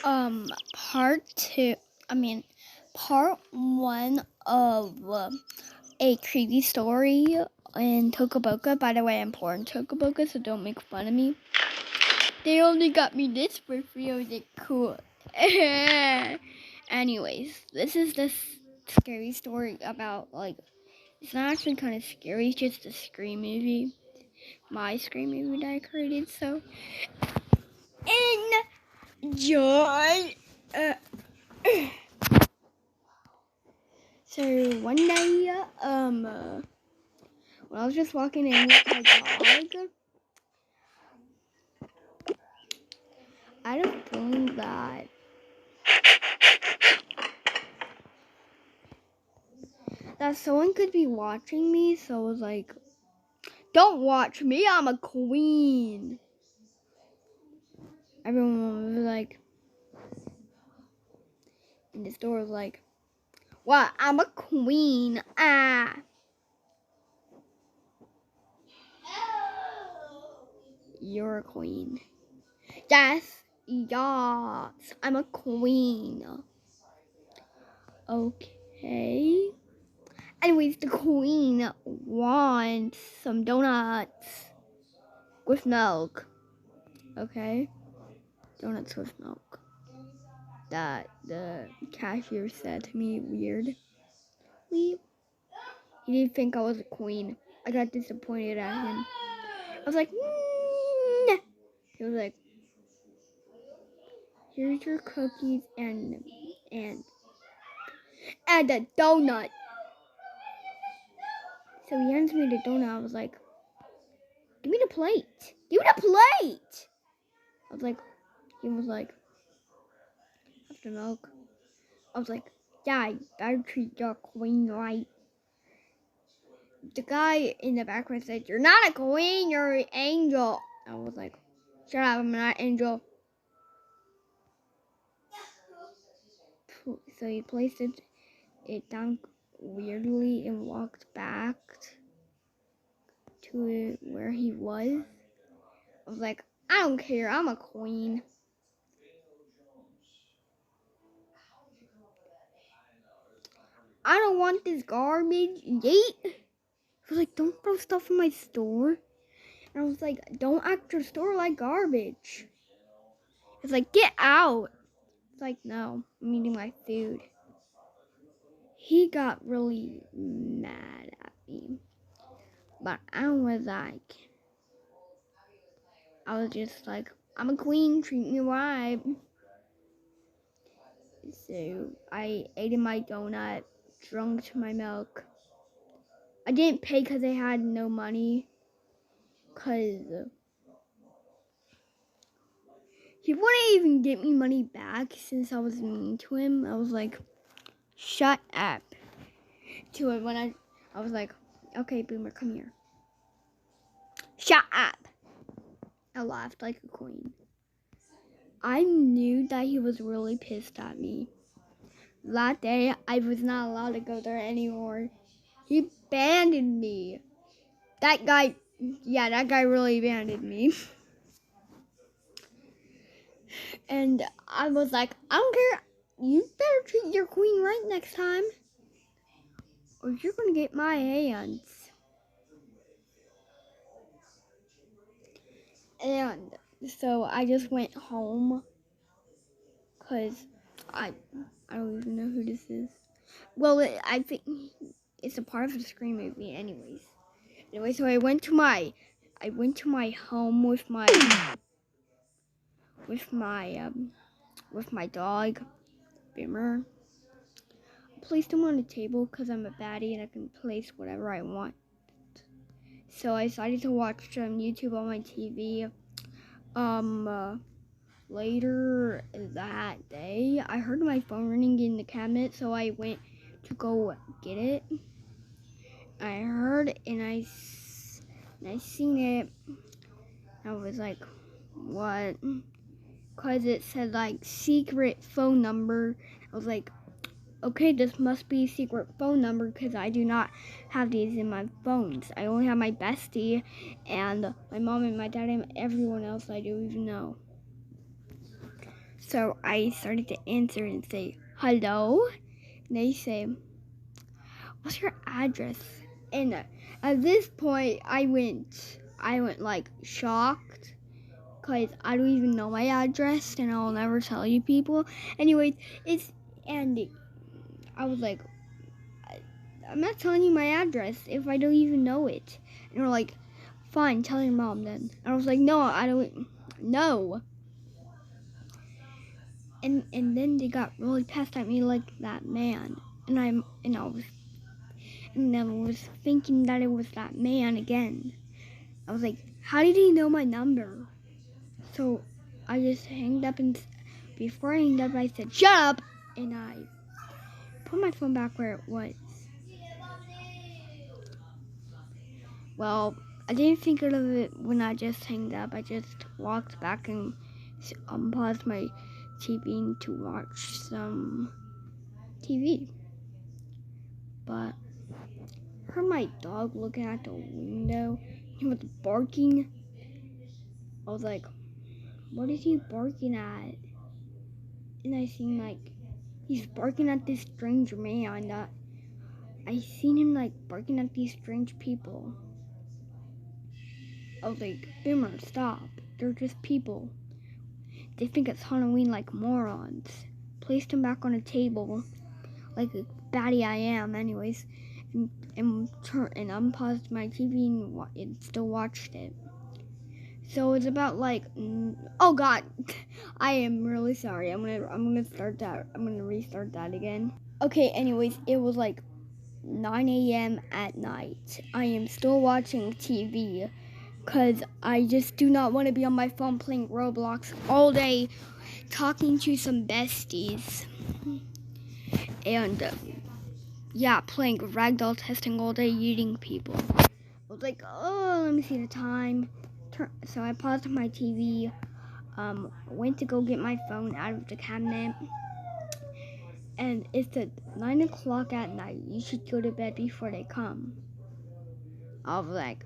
part two, part one of a creepy story in Tokaboka. By the way, I'm poor in Tokaboka, so don't make fun of me. They only got me this for free. I was like, cool. Anyways, this is this scary story about, it's not actually kind of scary, it's just a Scream movie. My Scream movie that I created, so enjoy! So one day, when I was just walking in with my dog, I had a feeling that someone could be watching me, so I was like, don't watch me, I'm a queen. Everyone was like, and the store was like, what, I'm a queen, You're a queen. Yes, I'm a queen. Okay. Anyways, the queen wants some donuts with milk. Okay? Donuts with milk. That the cashier said to me weirdly. He didn't think I was a queen. I got disappointed at him. I was like, nah. He was like, here's your cookies and a donut. So he hands me the donut. I was like, give me the plate. Give me the plate. I was like, he was like, after milk. I was like, yeah, you better treat your queen right. The guy in the background said, you're not a queen, you're an angel. I was like, shut up, I'm not an angel. So he placed it down weirdly and walked back to where he was. I was like, I don't care, I'm a queen. I don't want this garbage. Yeet. I was like, don't throw stuff in my store. And I was like, don't act your store like garbage. It's like, get out. It's like, no, I'm eating my food. He got really mad at me. But I was just like, I'm a queen, treat me right. So I ate my donut, drunk my milk. I didn't pay because I had no money. Because he wouldn't even get me money back since I was mean to him. I was like, shut up to him when I was like, okay, Boomer, come here. Shut up. I laughed like a queen. I knew that he was really pissed at me. That day, I was not allowed to go there anymore. He abandoned me. That guy really abandoned me. And I was like, I don't care. You better treat your queen right next time, or you're gonna get my hands. And so I just went home, because I don't even know who this is. Well, I think it's a part of the Scream movie anyways. Anyway, so I went to my home with my dog, Bimmer. I placed him on the table because I'm a baddie and I can place whatever I want. So I decided to watch YouTube on my TV. Later that day, I heard my phone ringing in the cabinet, so I went to go get it. I heard it and I seen it. I was like, what? Because it said secret phone number. I was like, okay, this must be a secret phone number because I do not have these in my phones. I only have my bestie and my mom and my dad and everyone else I don't even know. So I started to answer and say, hello? And they say, what's your address? And at this point, I went like shocked because I don't even know my address and I'll never tell you people. Anyways, I was like, I'm not telling you my address if I don't even know it. And they're like, fine, tell your mom then. And I was like, no, I don't know. And then they got really pissed at me like that man. And I was thinking that it was that man again. I was like, how did he know my number? So I just hanged up, and before I hanged up, I said, shut up! And I put my phone back where it was. Well, I didn't think of it when I just hanged up. I just walked back and paused my TV to watch some TV. But I heard my dog looking at the window. He was barking. I was like, what is he barking at? And I seen like he's barking at this strange man. I seen him like barking at these strange people. I was like, Boomer, stop. They're just people. They think it's Halloween like morons. Placed him back on a table like a baddie I am anyways. And unpaused my TV and still watched it. So it's about like, oh God, I am really sorry. I'm gonna start that. I'm gonna restart that again. Okay, anyways, it was like 9 a.m. at night. I am still watching TV because I just do not want to be on my phone playing Roblox all day, talking to some besties, and yeah, playing ragdoll testing all day, eating people. I was like, oh, let me see the time. So I paused my TV, went to go get my phone out of the cabinet, and it said 9 o'clock at night. You should go to bed before they come. I was like,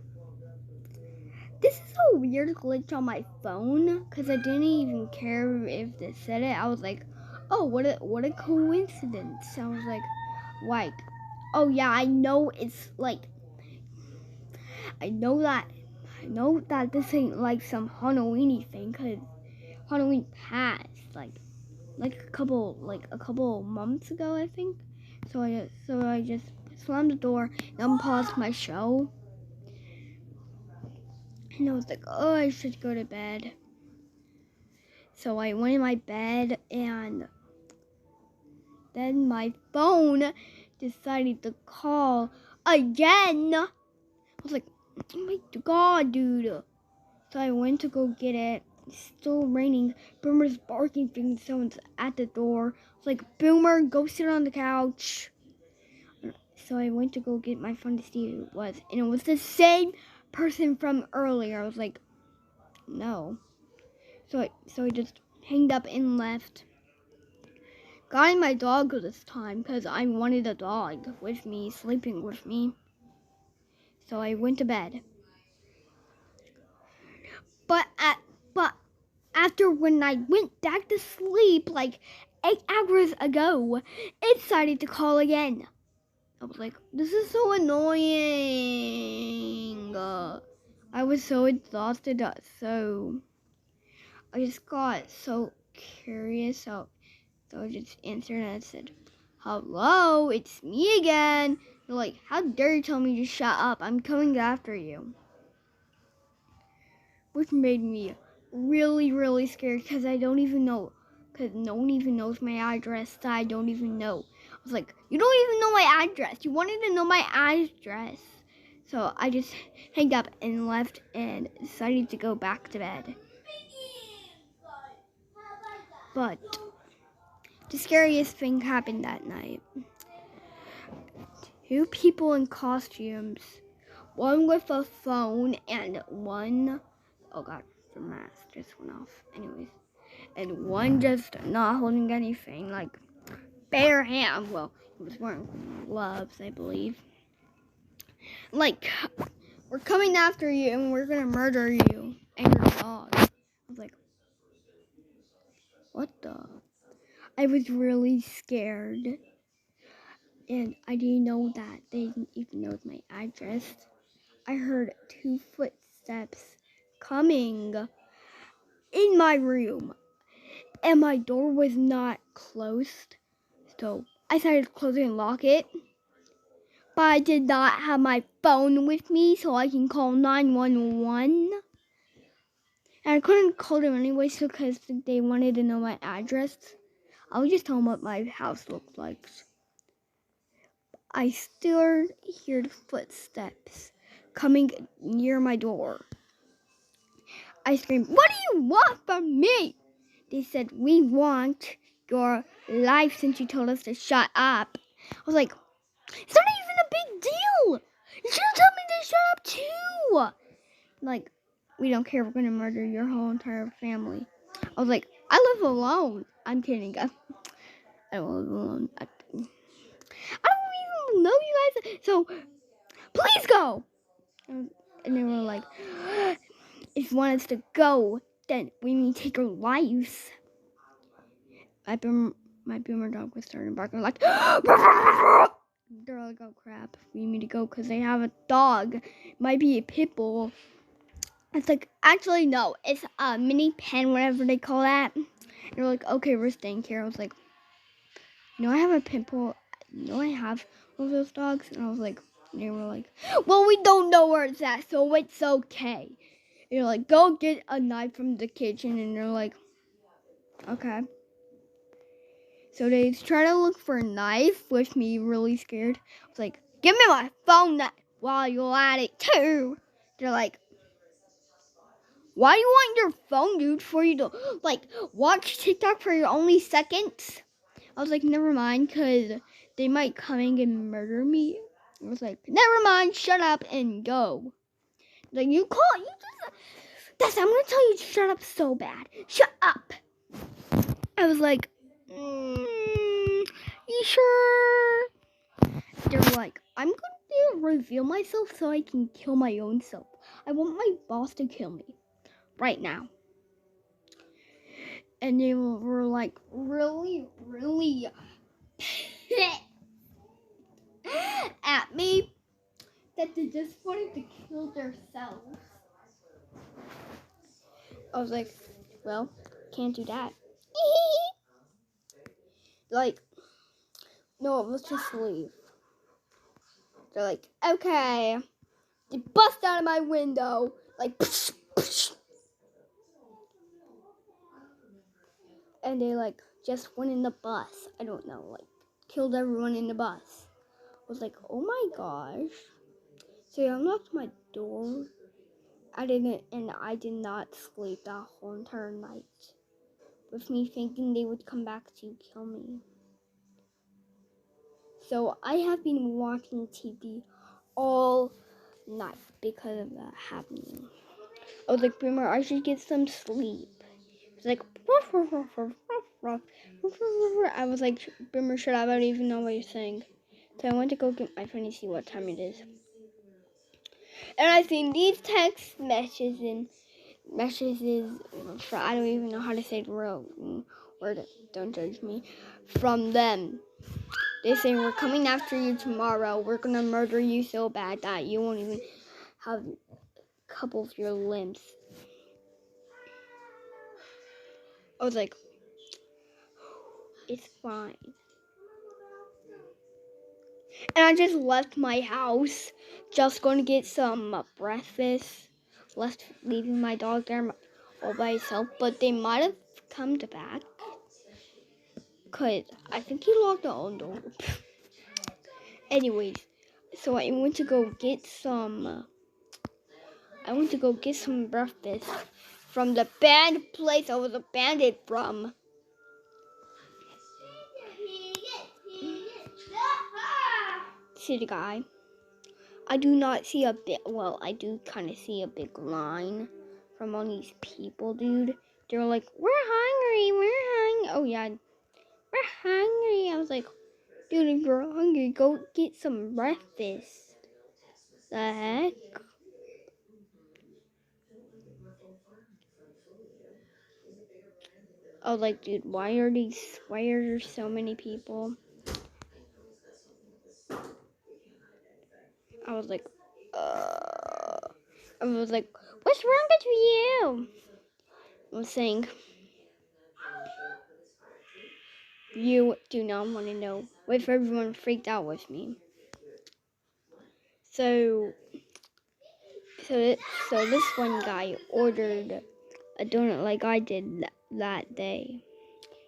this is a weird glitch on my phone because I didn't even care if they said it. I was like, oh, what a coincidence. I was like, oh yeah, I know it's like, I know that this ain't like some Halloweeny thing because Halloween passed like a couple months ago, I think. So I just slammed the door and unpaused my show. And I was like, oh, I should go to bed. So I went in my bed, and then my phone decided to call again. I was like, oh my God, dude. So I went to go get it. It's still raining. Boomer's barking, thinking someone's at the door. I was like, Boomer, go sit on the couch. So I went to go get my phone to see who it was. And it was the same person from earlier. I was like, no. So I just hanged up and left. Got in my dog this time because I wanted a dog with me, sleeping with me. So I went to bed. But after when I went back to sleep like 8 hours ago, it decided to call again. I was like, this is so annoying. I was so exhausted, so I just got so curious. So I just answered and I said, hello, it's me again. They're like, how dare you tell me to shut up? I'm coming after you. Which made me really, really scared because I don't even know. Because no one even knows my address that I don't even know. I was like, you don't even know my address. You wanted to know my address. So I just hanged up and left and decided to go back to bed. But the scariest thing happened that night. 2 people in costumes. One with a phone and one, oh God, the mask just went off. Anyways. And one just not holding anything, like bare hand. Well, he was wearing gloves, I believe. Like, we're coming after you and we're gonna murder you and your dog. I was like, what the? I was really scared. And I didn't know that they didn't even know my address. I heard 2 footsteps coming in my room. And my door was not closed. So I decided to close it and lock it. But I did not have my phone with me so I can call 911. And I couldn't call them anyway because they wanted to know my address. I would just tell them what my house looked like. I still hear the footsteps coming near my door. I screamed, "What do you want from me?" They said, "We want your life since you told us to shut up." I was like, "It's not even a big deal. You should have told me to shut up too." Like, "We don't care. We're going to murder your whole entire family." I was like, "I live alone." I'm kidding. I don't live alone. I don't even know you guys. So, please go. And they were like, "If you want us to go, then we need to take our lives." My boomer dog was starting barking like, they're like, "Oh crap, we need to go because they have a dog. It might be a pit bull." It's like, actually no, it's a mini pen, whatever they call that. And they're like, "Okay, we're staying here." I was like, "I have a pit bull. I have one of those dogs." And I was like, they were like, "Well, we don't know where it's at, so it's okay." You're like, "Go get a knife from the kitchen." And they're like, "Okay." So they try to look for a knife with me really scared. I was like, "Give me my phone while you're at it too." They're like, "Why do you want your phone, dude, for you to like watch TikTok for your only seconds?" I was like, "Never mind, because they might come in and murder me." I was like, "Never mind, shut up and go." Like, you just, I'm gonna tell you to shut up so bad. Shut up. I was like, "You sure?" They're like, "I'm going to reveal myself so I can kill my own self. I want my boss to kill me right now." And they were like really, really pissed at me that they just wanted to kill themselves. I was like, "Well, can't do that." Like, "No, let's just leave." They're like, "Okay." They bust out of my window, like, psh, psh. And they like just went in the bus. I don't know, like killed everyone in the bus. I was like, "Oh my gosh." So I unlocked my door. I did not sleep that whole entire night with me thinking they would come back to kill me. So I have been watching TV all night because of that happening. I was like, "Boomer, I should get some sleep." It's like, ruff, ruff, ruff, ruff, ruff, ruff, ruff. I was like, "Boomer, shut up. I don't even know what you're saying." So I went to go get my phone to see what time it is. And I seen these text messages for, I don't even know how to say the real word, don't judge me, from them. They say, "We're coming after you tomorrow. We're gonna murder you so bad that you won't even have a couple of your limbs." I was like, "It's fine." And I just left my house, just going to get some breakfast, leaving my dog there all by itself. But they might have come back, because I think he locked the own door. Anyways, so I went to go get some breakfast from the band place I was abandoned from. City guy. I do not see I do kind of see a big line from all these people, dude. They're like, we're hungry. Oh yeah, we're hungry. I was like, "Dude, if you're hungry, go get some breakfast." The heck? I was like, dude, why are there so many people? I was like, what's wrong with you? I was saying, you do not want to know. What if everyone freaked out with me? So this one guy ordered a donut like I did that day.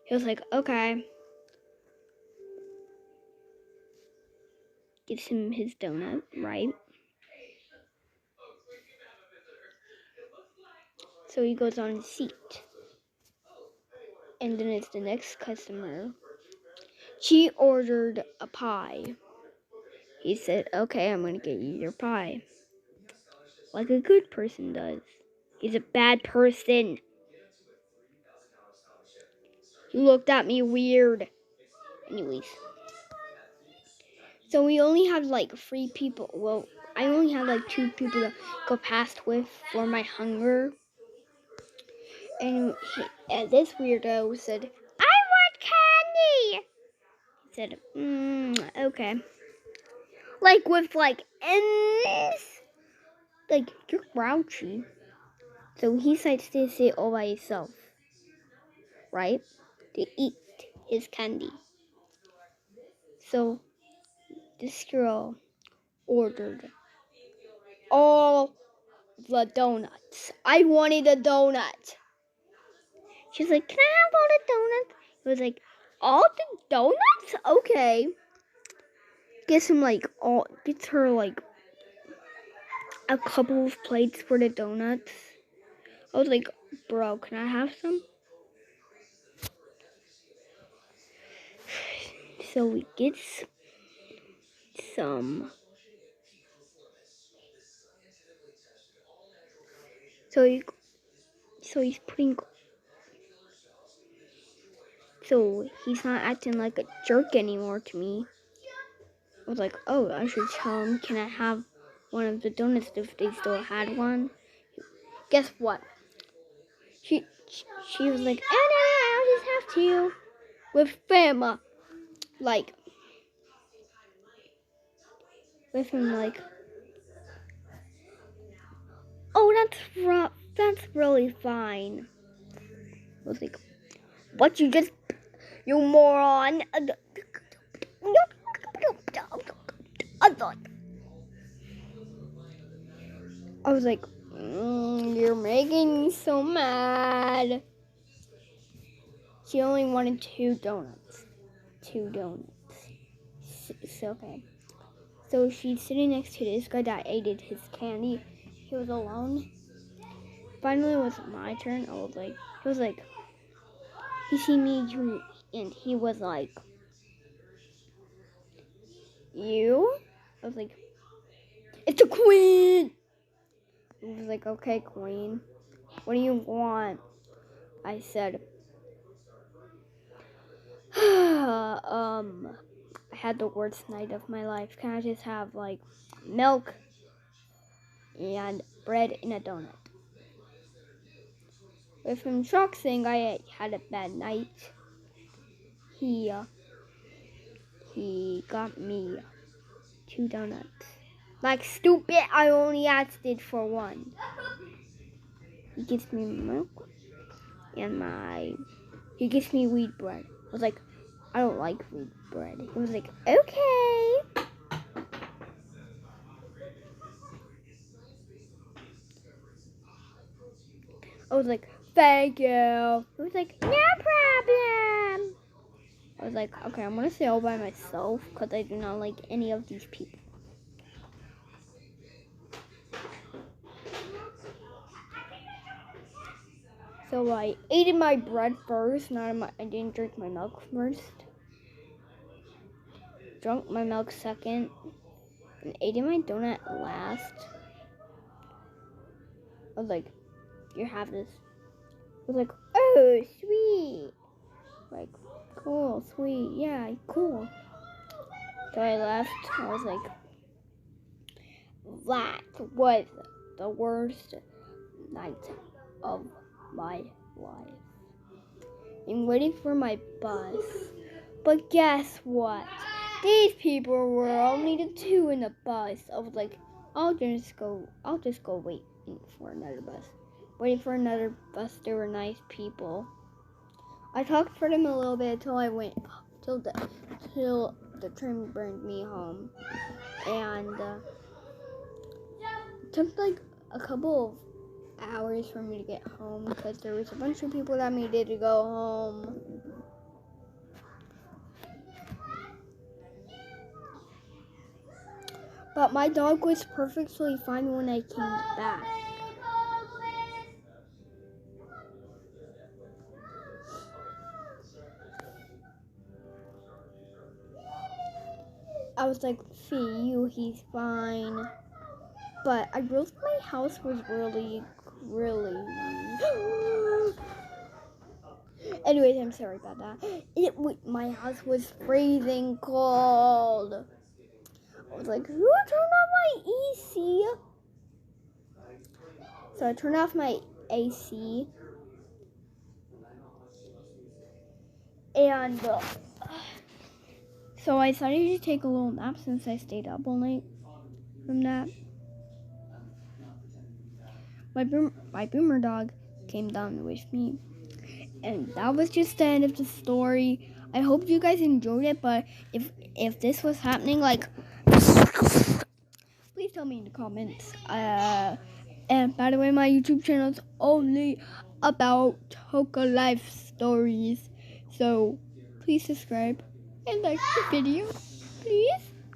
He was like, okay. Gives him his donut, right? So he goes on his seat. And then it's the next customer. She ordered a pie. He said, okay, I'm going to get you your pie. Like a good person does. He's a bad person. He looked at me weird. Anyways. So we only had like 3 people. Well, I only had like 2 people to go past with for my hunger. And this weirdo said, I want candy. He said, okay. Like with like N's. Like, you're grouchy. So he decides to sit all by himself. Right? To eat his candy. So this girl ordered all the donuts. I wanted a donut. She's like, can I have all the donuts? I was like, all the donuts? Okay. Gets her like a couple of plates for the donuts. I was like, bro, can I have some? So he gets some. So he's putting. So he's not acting like a jerk anymore to me. I was like, oh, I should tell him, can I have one of the donuts if they still had one? Guess what? She was like, oh no, I'll just have to. With him, oh, that's really fine. I was like, what you moron. I was like, you're making me so mad. She only wanted 2 donuts. 2 donuts. So, okay. So she's sitting next to this guy that ate his candy. He was alone. Finally, it was my turn. He was like, he seen me and he was like, you? I was like, it's a queen. He was like, okay, queen. What do you want? I said, I had the worst night of my life. Can I just have like milk and bread in a donut? With him shock saying I had a bad night, he got me 2 donuts. Like stupid, I only asked it for 1. He gives me milk and he gives me wheat bread. I was like, I don't like wheat bread. He was like, okay. I was like, thank you. He was like, no problem. I was like, okay, I'm gonna stay all by myself because I do not like any of these people. So I ate my bread first, I didn't drink my milk first. Drunk my milk second, and ate my donut last. I was like, you have this. I was like, oh, sweet. Like, cool, sweet, yeah, cool. So I left. I was like, that was the worst night of my life. and waiting for my bus. But guess what? These people were only the two in the bus. I was like, I'll just go wait for another bus. Waiting for another bus, they were nice people. I talked for them a little bit until the train burned me home. And it took like a couple of hours for me to get home because there was a bunch of people that needed to go home. But my dog was perfectly fine when I came back. I was like, he's fine. But I realized my house was really Anyways, I'm sorry about that. My house was freezing cold. I was like, who turned on my AC? So I turned off my AC. And so I decided to take a little nap since I stayed up all night from that. My boomer dog came down with me. And that was just the end of the story. I hope you guys enjoyed it, but if this was happening, like, please tell me in the comments. And by the way, my YouTube channel is only about Hoka life stories. So please subscribe and like the video, please.